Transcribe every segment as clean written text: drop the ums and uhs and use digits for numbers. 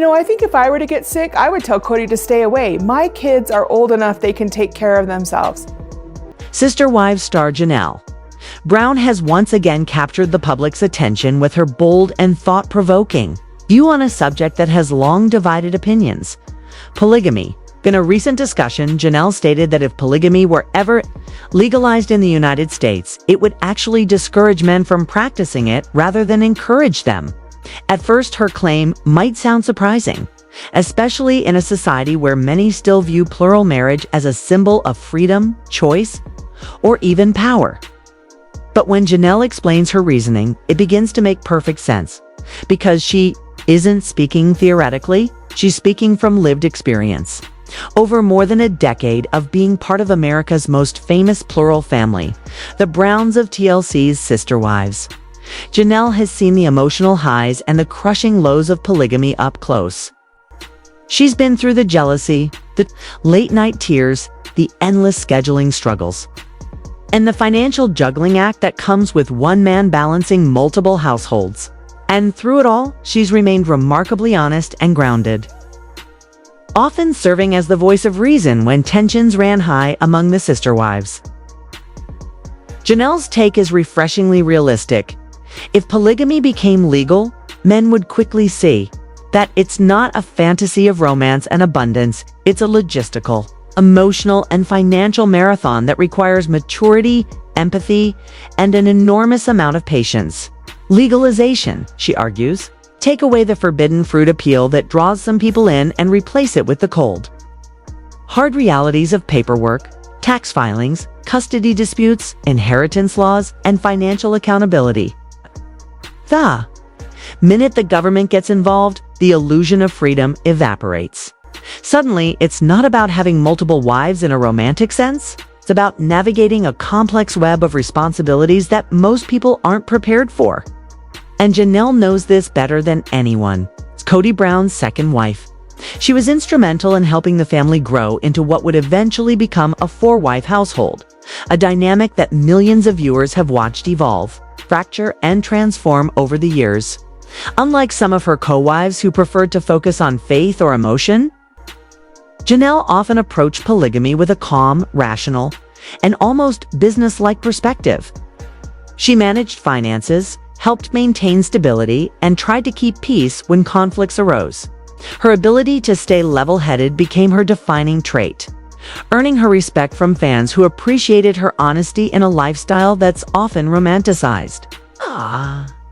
I think if I were to get sick, I would tell Kody to stay away. My kids are old enough they can take care of themselves. Sister Wives star Janelle Brown has once again captured the public's attention with her bold and thought-provoking view on a subject that has long divided opinions: polygamy. In a recent discussion, Janelle stated that if polygamy were ever legalized in the United States, it would actually discourage men from practicing it rather than encourage them. At first, her claim might sound surprising, especially in a society where many still view plural marriage as a symbol of freedom, choice, or even power. But when Janelle explains her reasoning, it begins to make perfect sense, because she isn't speaking theoretically, she's speaking from lived experience. Over more than a decade of being part of America's most famous plural family, the Browns of TLC's Sister Wives, Janelle has seen the emotional highs and the crushing lows of polygamy up close. She's been through the jealousy, the late-night tears, the endless scheduling struggles, and the financial juggling act that comes with one man balancing multiple households. And through it all, she's remained remarkably honest and grounded, often serving as the voice of reason when tensions ran high among the sister wives. Janelle's take is refreshingly realistic. If polygamy became legal, men would quickly see that it's not a fantasy of romance and abundance, it's a logistical, emotional, and financial marathon that requires maturity, empathy, and an enormous amount of patience. Legalization, she argues, take away the forbidden fruit appeal that draws some people in and replace it with the cold, hard realities of paperwork, tax filings, custody disputes, inheritance laws, and financial accountability. The minute the government gets involved, the illusion of freedom evaporates. Suddenly, it's not about having multiple wives in a romantic sense. It's about navigating a complex web of responsibilities that most people aren't prepared for. And Janelle knows this better than anyone. It's Kody Brown's second wife. She was instrumental in helping the family grow into what would eventually become a four-wife household, a dynamic that millions of viewers have watched evolve, fracture, and transform over the years. Unlike some of her co-wives who preferred to focus on faith or emotion, Janelle often approached polygamy with a calm, rational, and almost business-like perspective. She managed finances, helped maintain stability, and tried to keep peace when conflicts arose. Her ability to stay level-headed became her defining trait, earning her respect from fans who appreciated her honesty in a lifestyle that's often romanticized.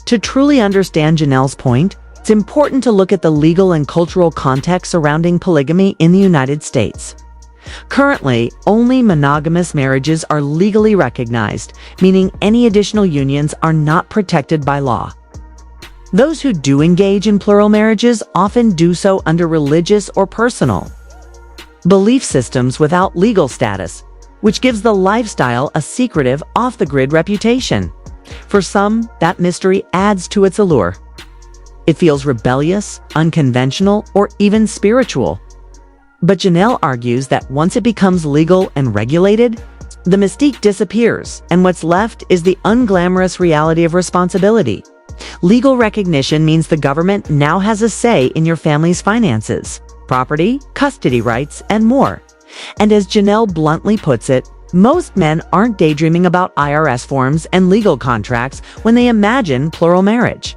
To truly understand Janelle's point, it's important to look at the legal and cultural context surrounding polygamy in the United States. Currently, only monogamous marriages are legally recognized, meaning any additional unions are not protected by law. Those who do engage in plural marriages often do so under religious or personal belief systems without legal status, which gives the lifestyle a secretive, off-the-grid reputation. For some, that mystery adds to its allure. It feels rebellious, unconventional, or even spiritual. But Janelle argues that once it becomes legal and regulated, the mystique disappears, and what's left is the unglamorous reality of responsibility. Legal recognition means the government now has a say in your family's finances, property, custody rights, and more. And as Janelle bluntly puts it, most men aren't daydreaming about IRS forms and legal contracts when they imagine plural marriage.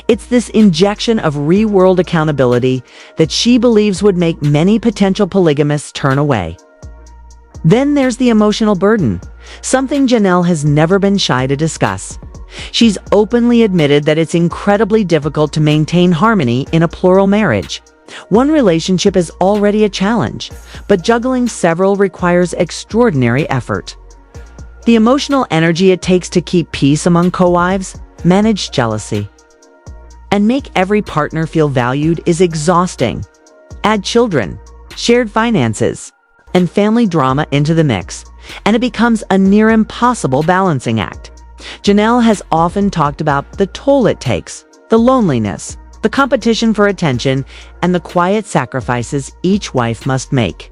It's this injection of real-world accountability that she believes would make many potential polygamists turn away. Then there's the emotional burden, something Janelle has never been shy to discuss. She's openly admitted that it's incredibly difficult to maintain harmony in a plural marriage. One relationship is already a challenge, but juggling several requires extraordinary effort. The emotional energy it takes to keep peace among co-wives, manage jealousy, and make every partner feel valued is exhausting. Add children, shared finances, and family drama into the mix, and it becomes a near impossible balancing act. Janelle has often talked about the toll it takes, the loneliness, the competition for attention, and the quiet sacrifices each wife must make.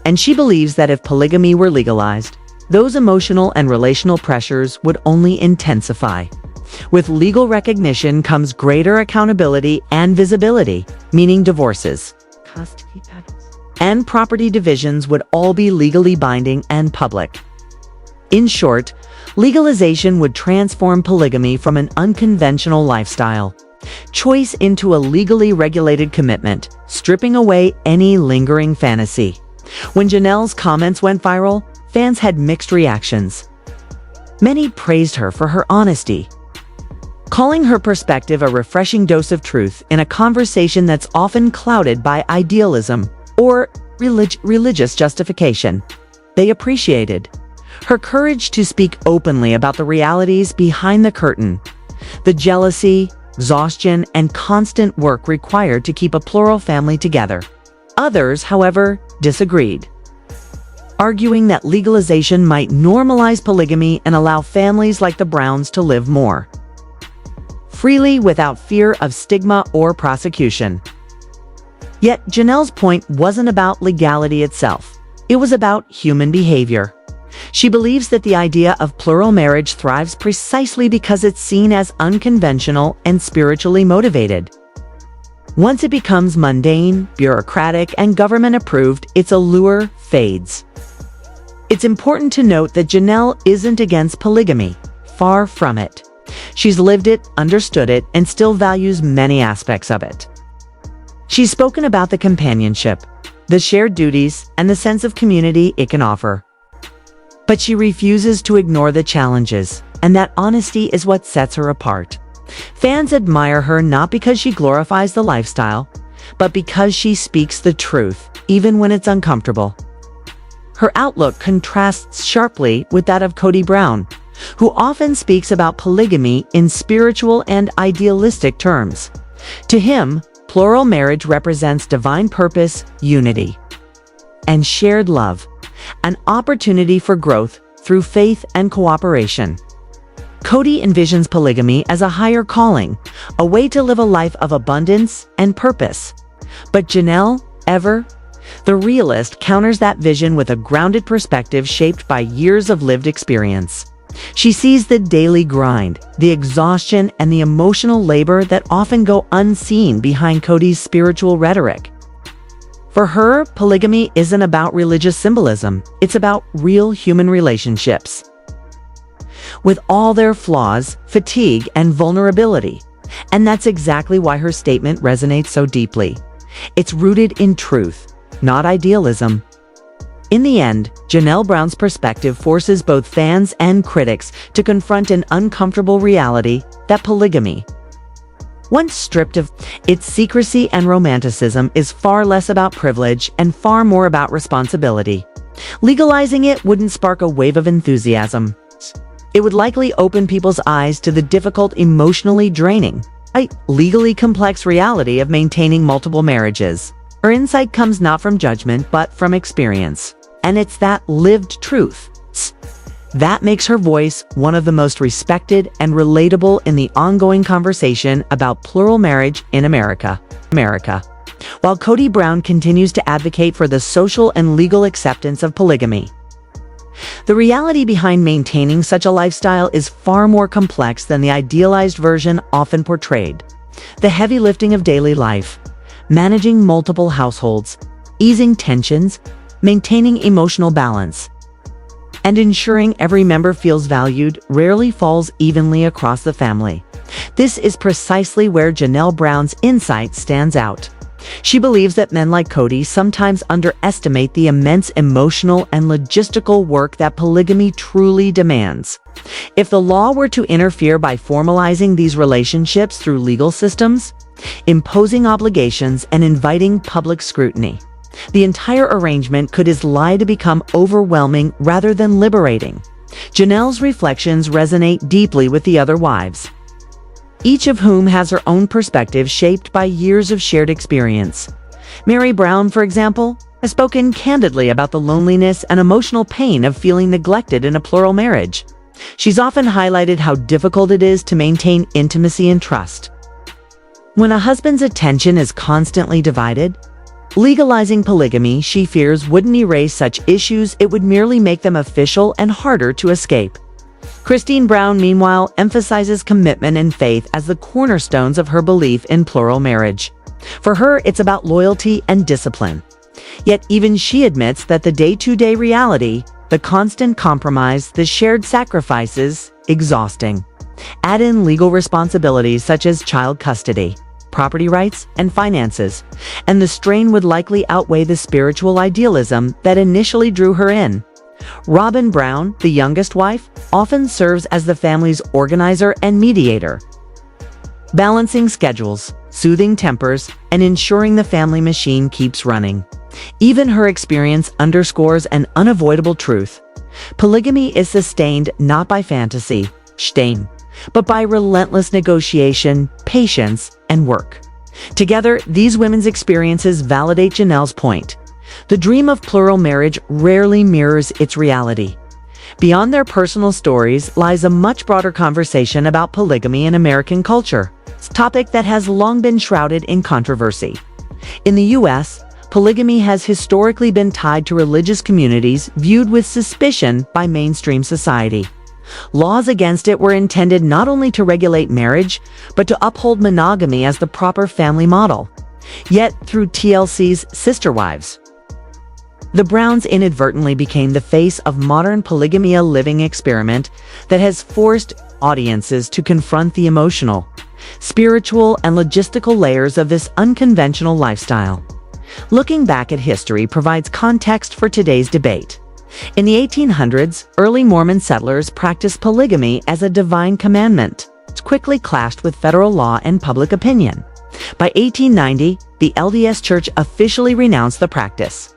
And she believes that if polygamy were legalized, those emotional and relational pressures would only intensify. With legal recognition comes greater accountability and visibility, meaning divorces, and property divisions would all be legally binding and public. In short, legalization would transform polygamy from an unconventional lifestyle choice into a legally regulated commitment, stripping away any lingering fantasy. When Janelle's comments went viral, fans had mixed reactions. Many praised her for her honesty, calling her perspective a refreshing dose of truth in a conversation that's often clouded by idealism or religious justification. They appreciated her courage to speak openly about the realities behind the curtain, the jealousy, exhaustion, and constant work required to keep a plural family together. Others, however, disagreed, arguing that legalization might normalize polygamy and allow families like the Browns to live more freely without fear of stigma or prosecution. Yet Janelle's point wasn't about legality itself. It was about human behavior. She believes that the idea of plural marriage thrives precisely because it's seen as unconventional and spiritually motivated. Once it becomes mundane, bureaucratic, and government-approved, its allure fades. It's important to note that Janelle isn't against polygamy. Far from it. She's lived it, understood it, and still values many aspects of it. She's spoken about the companionship, the shared duties, and the sense of community it can offer. But she refuses to ignore the challenges, and that honesty is what sets her apart. Fans admire her not because she glorifies the lifestyle, but because she speaks the truth, even when it's uncomfortable. Her outlook contrasts sharply with that of Kody Brown, who often speaks about polygamy in spiritual and idealistic terms. To him, plural marriage represents divine purpose, unity, and shared love, an opportunity for growth through faith and cooperation. Kody envisions polygamy as a higher calling, a way to live a life of abundance and purpose. But Janelle, the realist, counters that vision with a grounded perspective shaped by years of lived experience. She sees the daily grind, the exhaustion, and the emotional labor that often go unseen behind Kody's spiritual rhetoric. For her, polygamy isn't about religious symbolism, it's about real human relationships. With all their flaws, fatigue, and vulnerability. And that's exactly why her statement resonates so deeply. It's rooted in truth, not idealism. In the end, Janelle Brown's perspective forces both fans and critics to confront an uncomfortable reality that polygamy, once stripped of its secrecy and romanticism, is far less about privilege and far more about responsibility. Legalizing it wouldn't spark a wave of enthusiasm. It would likely open people's eyes to the difficult, emotionally draining, legally complex reality of maintaining multiple marriages. Her insight comes not from judgment, but from experience. And it's that lived truth that makes her voice one of the most respected and relatable in the ongoing conversation about plural marriage in America. While Kody Brown continues to advocate for the social and legal acceptance of polygamy, the reality behind maintaining such a lifestyle is far more complex than the idealized version often portrayed. The heavy lifting of daily life, managing multiple households, easing tensions, maintaining emotional balance, and ensuring every member feels valued rarely falls evenly across the family. This is precisely where Janelle Brown's insight stands out. She believes that men like Kody sometimes underestimate the immense emotional and logistical work that polygamy truly demands. If the law were to interfere by formalizing these relationships through legal systems, imposing obligations, and inviting public scrutiny, the entire arrangement could to become overwhelming rather than liberating. Janelle's reflections resonate deeply with the other wives, each of whom has her own perspective shaped by years of shared experience. Mary Brown, for example, has spoken candidly about the loneliness and emotional pain of feeling neglected in a plural marriage. She's often highlighted how difficult it is to maintain intimacy and trust when a husband's attention is constantly divided. Legalizing polygamy, she fears, wouldn't erase such issues, it would merely make them official and harder to escape. Christine Brown, meanwhile, emphasizes commitment and faith as the cornerstones of her belief in plural marriage. For her, it's about loyalty and discipline. Yet even she admits that the day-to-day reality, the constant compromise, the shared sacrifices, exhausting. Add in legal responsibilities such as child custody, property rights, and finances, and the strain would likely outweigh the spiritual idealism that initially drew her in. Robyn Brown, the youngest wife, often serves as the family's organizer and mediator, balancing schedules, soothing tempers, and ensuring the family machine keeps running. Even her experience underscores an unavoidable truth. Polygamy is sustained not by fantasy, Stein, but by relentless negotiation, patience, and work. Together, these women's experiences validate Janelle's point. The dream of plural marriage rarely mirrors its reality. Beyond their personal stories lies a much broader conversation about polygamy in American culture, a topic that has long been shrouded in controversy. In the U.S., polygamy has historically been tied to religious communities viewed with suspicion by mainstream society. Laws against it were intended not only to regulate marriage, but to uphold monogamy as the proper family model. Yet, through TLC's Sister Wives, the Browns inadvertently became the face of modern polygamy, a living experiment that has forced audiences to confront the emotional, spiritual, and logistical layers of this unconventional lifestyle. Looking back at history provides context for today's debate. In the 1800s, early Mormon settlers practiced polygamy as a divine commandment. It quickly clashed with federal law and public opinion. By 1890, the LDS Church officially renounced the practice,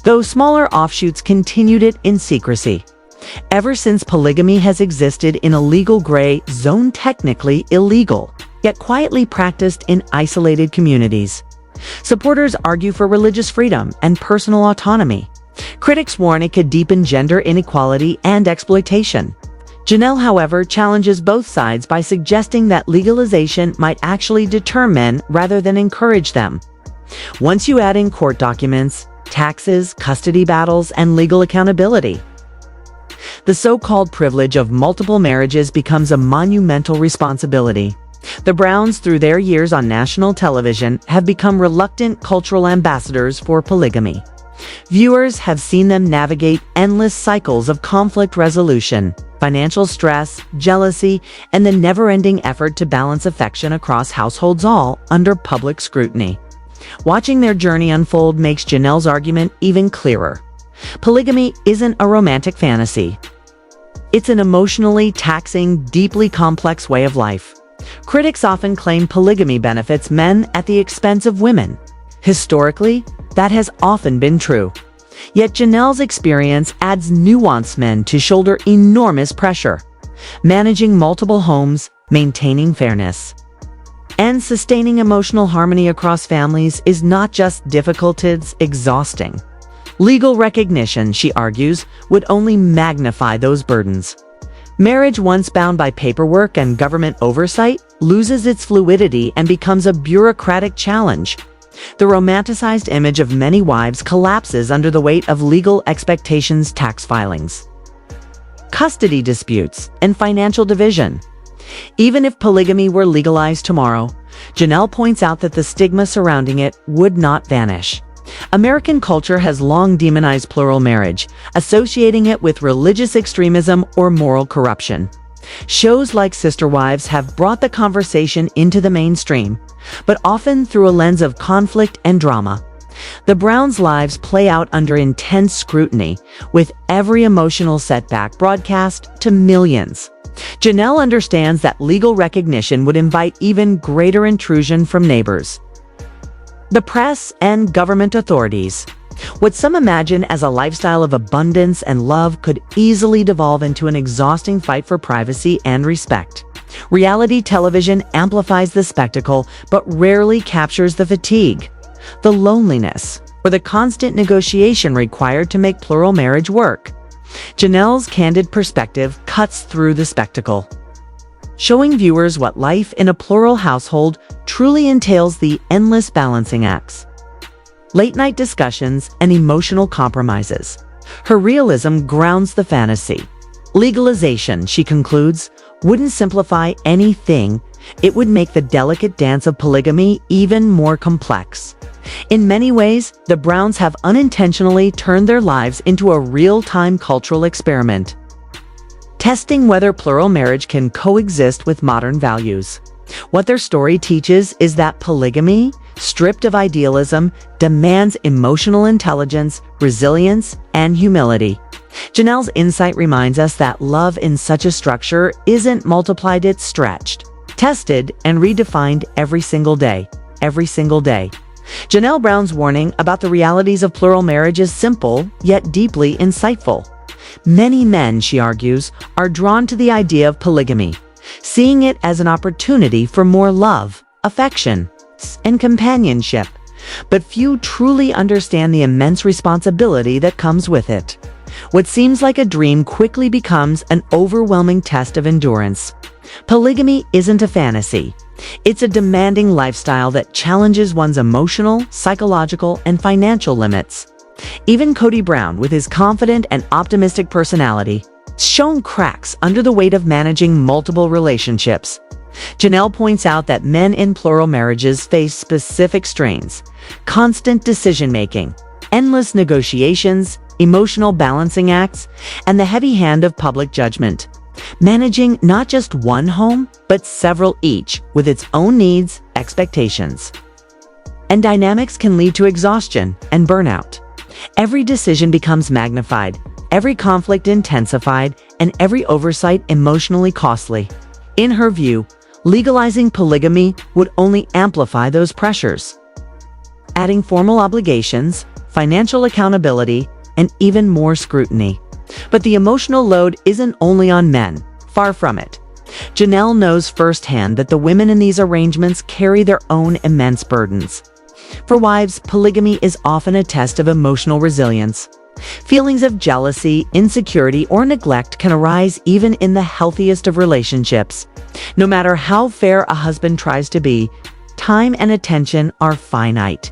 though smaller offshoots continued it in secrecy. Ever since, polygamy has existed in a legal gray zone, technically illegal, yet quietly practiced in isolated communities. Supporters argue for religious freedom and personal autonomy. Critics warn it could deepen gender inequality and exploitation. Janelle, however, challenges both sides by suggesting that legalization might actually deter men rather than encourage them. Once you add in court documents, taxes, custody battles, and legal accountability, the so-called privilege of multiple marriages becomes a monumental responsibility. The Browns, through their years on national television, have become reluctant cultural ambassadors for polygamy. Viewers have seen them navigate endless cycles of conflict resolution, financial stress, jealousy, and the never-ending effort to balance affection across households, all under public scrutiny. Watching their journey unfold makes Janelle's argument even clearer. Polygamy isn't a romantic fantasy. It's an emotionally taxing, deeply complex way of life. Critics often claim polygamy benefits men at the expense of women. Historically, that has often been true. Yet Janelle's experience adds nuance. Men to shoulder enormous pressure, managing multiple homes, maintaining fairness, and sustaining emotional harmony across families is not just difficult, it's exhausting. Legal recognition, she argues, would only magnify those burdens. Marriage, once bound by paperwork and government oversight, loses its fluidity and becomes a bureaucratic challenge. The romanticized image of many wives collapses under the weight of legal expectations, tax filings, custody disputes, and financial division. Even if polygamy were legalized tomorrow, Janelle points out that the stigma surrounding it would not vanish. American culture has long demonized plural marriage, associating it with religious extremism or moral corruption. Shows like Sister Wives have brought the conversation into the mainstream, but often through a lens of conflict and drama. The Browns' lives play out under intense scrutiny, with every emotional setback broadcast to millions. Janelle understands that legal recognition would invite even greater intrusion from neighbors, the press, and government authorities. What some imagine as a lifestyle of abundance and love could easily devolve into an exhausting fight for privacy and respect. Reality television amplifies the spectacle, but rarely captures the fatigue, the loneliness, or the constant negotiation required to make plural marriage work. Janelle's candid perspective cuts through the spectacle, showing viewers what life in a plural household truly entails: the endless balancing acts, late-night discussions, and emotional compromises. Her realism grounds the fantasy. Legalization, she concludes, wouldn't simplify anything. It would make the delicate dance of polygamy even more complex. In many ways, the Browns have unintentionally turned their lives into a real-time cultural experiment, testing whether plural marriage can coexist with modern values. What their story teaches is that polygamy, stripped of idealism, demands emotional intelligence, resilience, and humility. Janelle's insight reminds us that love in such a structure isn't multiplied, it's stretched, tested, and redefined every single day. Every single day. Janelle Brown's warning about the realities of plural marriage is simple, yet deeply insightful. Many men, she argues, are drawn to the idea of polygamy, seeing it as an opportunity for more love, affection, and companionship. But few truly understand the immense responsibility that comes with it. What seems like a dream quickly becomes an overwhelming test of endurance. Polygamy isn't a fantasy. It's a demanding lifestyle that challenges one's emotional, psychological, and financial limits. Even Kody Brown, with his confident and optimistic personality, has shown cracks under the weight of managing multiple relationships. Janelle points out that men in plural marriages face specific strains: constant decision-making, endless negotiations, emotional balancing acts, and the heavy hand of public judgment. Managing not just one home, but several each, with its own needs, expectations, and dynamics can lead to exhaustion and burnout. Every decision becomes magnified, every conflict intensified, and every oversight emotionally costly. In her view, legalizing polygamy would only amplify those pressures, adding formal obligations, financial accountability, and even more scrutiny. But the emotional load isn't only on men, far from it. Janelle knows firsthand that the women in these arrangements carry their own immense burdens. For wives, polygamy is often a test of emotional resilience. Feelings of jealousy, insecurity, or neglect can arise even in the healthiest of relationships. No matter how fair a husband tries to be, time and attention are finite.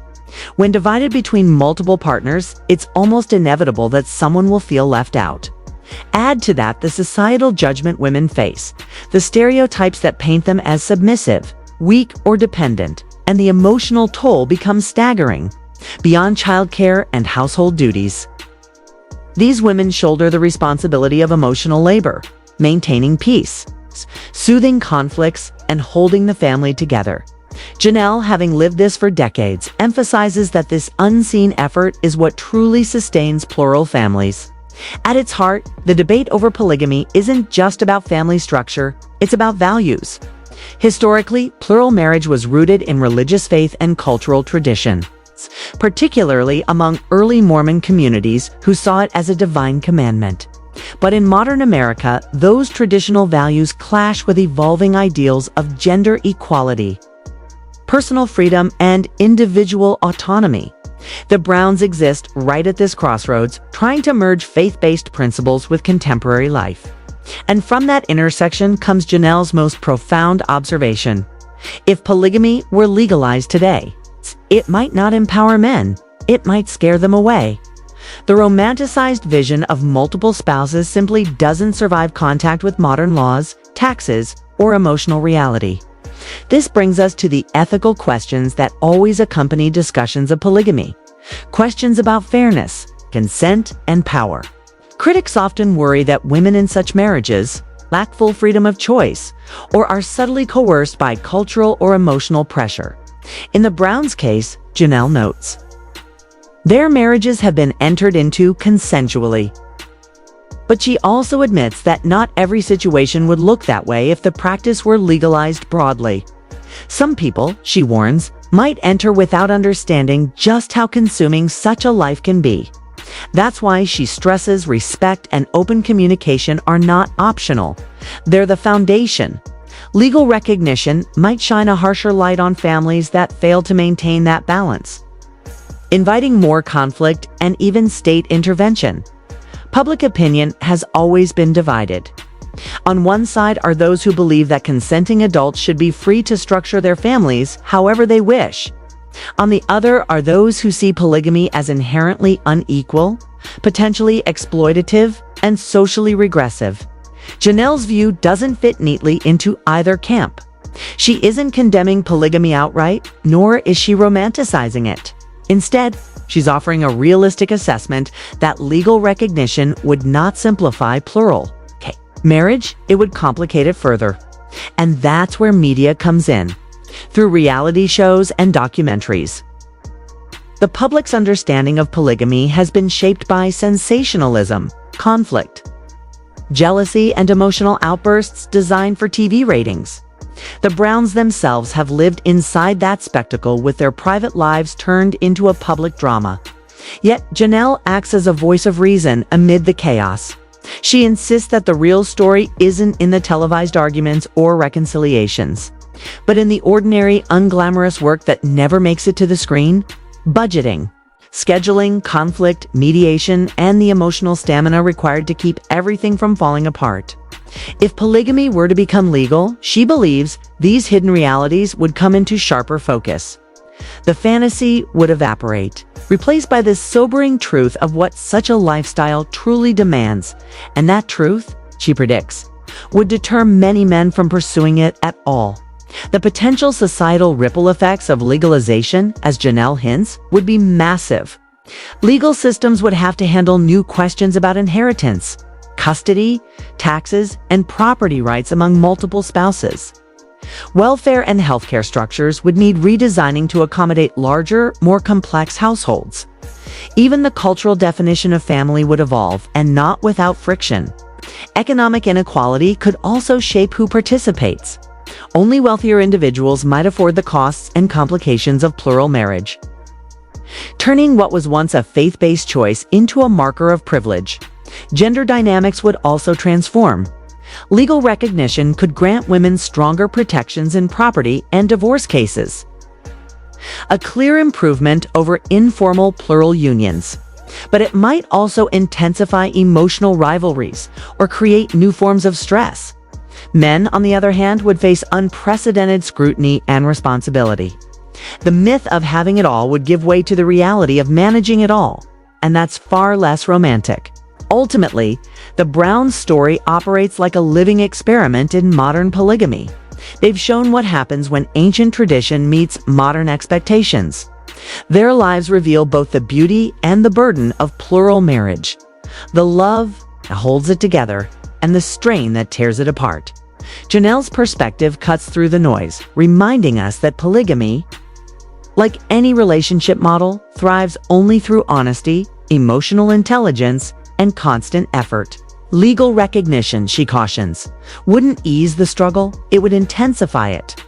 When divided between multiple partners, it's almost inevitable that someone will feel left out. Add to that the societal judgment women face, the stereotypes that paint them as submissive, weak, or dependent, and the emotional toll becomes staggering. Beyond childcare and household duties, these women shoulder the responsibility of emotional labor, maintaining peace, soothing conflicts, and holding the family together. Janelle, having lived this for decades, emphasizes that this unseen effort is what truly sustains plural families. At its heart, the debate over polygamy isn't just about family structure, it's about values. Historically, plural marriage was rooted in religious faith and cultural tradition, particularly among early Mormon communities who saw it as a divine commandment. But in modern America, those traditional values clash with evolving ideals of gender equality, personal freedom, and individual autonomy. The Browns exist right at this crossroads, trying to merge faith-based principles with contemporary life. And from that intersection comes Janelle's most profound observation. If polygamy were legalized today, it might not empower men, it might scare them away. The romanticized vision of multiple spouses simply doesn't survive contact with modern laws, taxes, or emotional reality. This brings us to the ethical questions that always accompany discussions of polygamy. Questions about fairness, consent, and power. Critics often worry that women in such marriages lack full freedom of choice or are subtly coerced by cultural or emotional pressure. In the Browns' case, Janelle notes, their marriages have been entered into consensually. But she also admits that not every situation would look that way if the practice were legalized broadly. Some people, she warns, might enter without understanding just how consuming such a life can be. That's why she stresses respect and open communication are not optional. They're the foundation. Legal recognition might shine a harsher light on families that fail to maintain that balance, inviting more conflict and even state intervention. Public opinion has always been divided. On one side are those who believe that consenting adults should be free to structure their families however they wish. On the other are those who see polygamy as inherently unequal, potentially exploitative, and socially regressive. Janelle's view doesn't fit neatly into either camp. She isn't condemning polygamy outright, nor is she romanticizing it. Instead, she's offering a realistic assessment that legal recognition would not simplify plural marriage, it would complicate it further. And that's where media comes in, through reality shows and documentaries. The public's understanding of polygamy has been shaped by sensationalism, conflict, jealousy, and emotional outbursts designed for TV ratings. The Browns themselves have lived inside that spectacle with their private lives turned into a public drama. Yet Janelle acts as a voice of reason amid the chaos. She insists that the real story isn't in the televised arguments or reconciliations, but in the ordinary, unglamorous work that never makes it to the screen: budgeting, scheduling, conflict, mediation, and the emotional stamina required to keep everything from falling apart. If polygamy were to become legal, she believes these hidden realities would come into sharper focus. The fantasy would evaporate, replaced by this sobering truth of what such a lifestyle truly demands. And that truth, she predicts, would deter many men from pursuing it at all. The potential societal ripple effects of legalization, as Janelle hints, would be massive. Legal systems would have to handle new questions about inheritance, custody, taxes, and property rights among multiple spouses. Welfare and healthcare structures would need redesigning to accommodate larger, more complex households. Even the cultural definition of family would evolve, and not without friction. Economic inequality could also shape who participates. Only wealthier individuals might afford the costs and complications of plural marriage, turning what was once a faith-based choice into a marker of privilege. Gender dynamics would also transform. Legal recognition could grant women stronger protections in property and divorce cases, a clear improvement over informal plural unions. But it might also intensify emotional rivalries or create new forms of stress. Men, on the other hand, would face unprecedented scrutiny and responsibility. The myth of having it all would give way to the reality of managing it all, and that's far less romantic. Ultimately, the Brown story operates like a living experiment in modern polygamy. They've shown what happens when ancient tradition meets modern expectations. Their lives reveal both the beauty and the burden of plural marriage, the love that holds it together, and the strain that tears it apart. Janelle's perspective cuts through the noise, reminding us that polygamy, like any relationship model, thrives only through honesty, emotional intelligence, and constant effort. Legal recognition, she cautions, wouldn't ease the struggle, it would intensify it.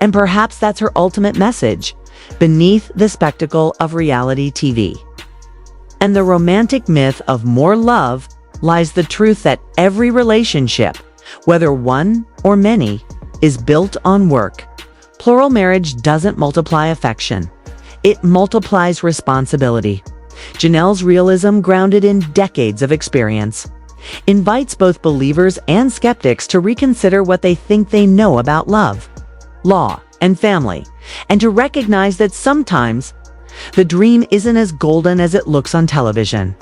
And perhaps that's her ultimate message, beneath the spectacle of reality TV and the romantic myth of more love lies the truth that every relationship, whether one or many, is built on work. Plural marriage doesn't multiply affection, it multiplies responsibility. Janelle's realism, grounded in decades of experience, invites both believers and skeptics to reconsider what they think they know about love, law, and family, and to recognize that sometimes the dream isn't as golden as it looks on television.